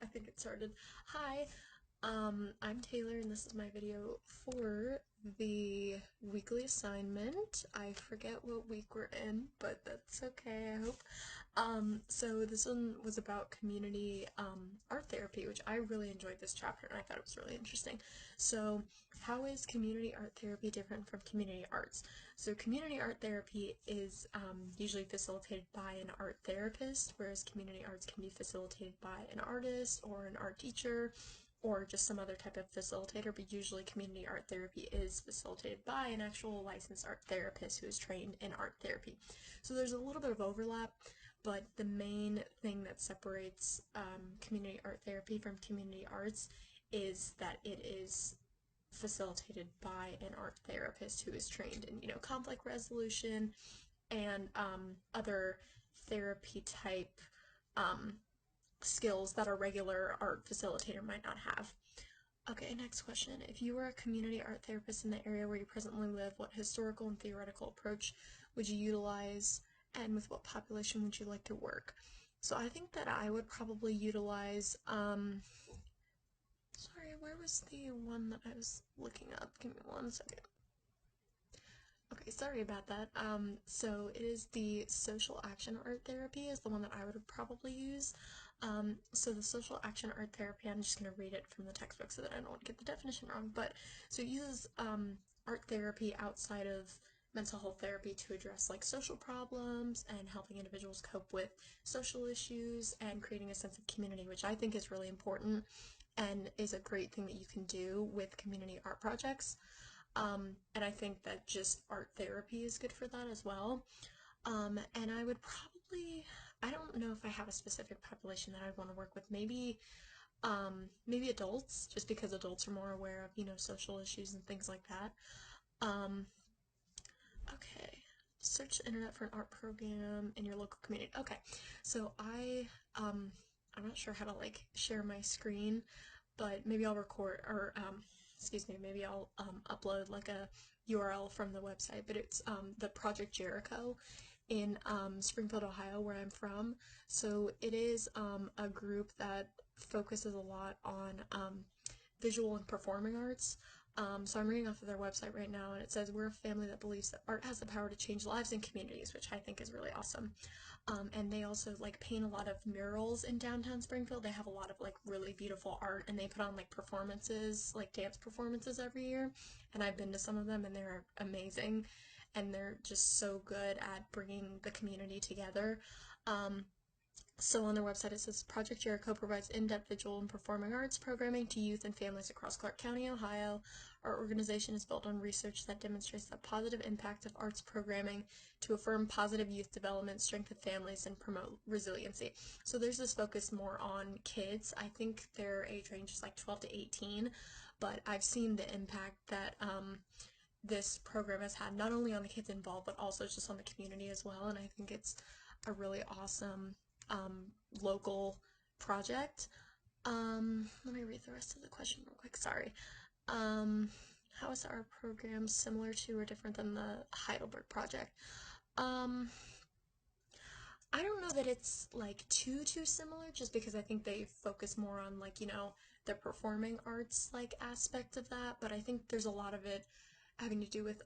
I think it started. Hi, I'm Taylor, and this is my video for the weekly assignment. I forget what week we're in, but that's okay, I hope. So this one was about community art therapy, which I really enjoyed this chapter, and I thought it was really interesting. So, how is community art therapy different from community arts? So community art therapy is usually facilitated by an art therapist, whereas community arts can be facilitated by an artist or an art teacher or just some other type of facilitator, but usually community art therapy is facilitated by an actual licensed art therapist who is trained in art therapy. So there's a little bit of overlap, but the main thing that separates community art therapy from community arts is that it is facilitated by an art therapist who is trained in, conflict resolution and other therapy type um, skills that a regular art facilitator might not have. Okay, next question. If you were a community art therapist in the area where you presently live, what historical and theoretical approach would you utilize, and with what population would you like to work? So I think that I would probably utilize, sorry, where was the one that I was looking up? Give me 1 second. Okay, sorry about that. So it is the social action art therapy is the one that I would probably use. So the social action art therapy, I'm just going to read it from the textbook so that I don't get the definition wrong, but so it uses art therapy outside of mental health therapy to address like social problems and helping individuals cope with social issues and creating a sense of community, which I think is really important and is a great thing that you can do with community art projects. And I think that just art therapy is good for that as well. And I would probably, I don't know if I have a specific population that I'd want to work with. Maybe adults, just because adults are more aware of, social issues and things like that. Um, okay. Search the internet for an art program in your local community. Okay, so I'm not sure how to like share my screen, but maybe I'll record or excuse me, maybe I'll upload like a URL from the website. But it's the Project Jericho in Springfield, Ohio, where I'm from. So it is a group that focuses a lot on visual and performing arts. So I'm reading off of their website right now, and it says, "We're a family that believes that art has the power to change lives and communities," which I think is really awesome. And they also like paint a lot of murals in downtown Springfield. They have a lot of like really beautiful art, and they put on like performances, like dance performances every year. And I've been to some of them, and they're amazing, and they're just so good at bringing the community together. Um, so on their website it says Project Jericho provides in-depth visual and performing arts programming to youth and families across Clark County, Ohio. Our organization is built on research that demonstrates the positive impact of arts programming to affirm positive youth development, strengthen families, and promote resiliency. So there's this focus more on kids. I think their age range is like 12 to 18, but I've seen the impact that this program has had not only on the kids involved, but also just on the community as well. And I think it's a really awesome um, local project. Let me read the rest of the question real quick. Sorry. Um, how is our program similar to or different than the Heidelberg project? Um, I don't know that it's like too similar, just because I think they focus more on like the performing arts like aspect of that. But I think there's a lot of it having to do with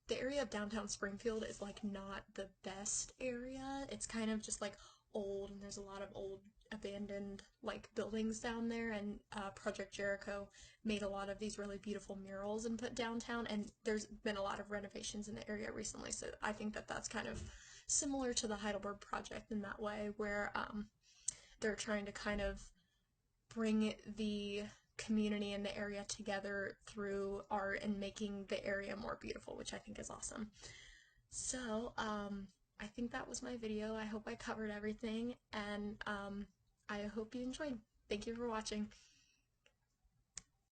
the area of downtown Springfield is like not the best area. It's kind of just like old, and there's a lot of old abandoned like buildings down there, and Project Jericho made a lot of these really beautiful murals and put downtown, and there's been a lot of renovations in the area recently. So I think that that's kind of similar to the Heidelberg project in that way, where they're trying to kind of bring the community and the area together through art and making the area more beautiful, which I think is awesome. So, I think that was my video. I hope I covered everything, and I hope you enjoyed. Thank you for watching.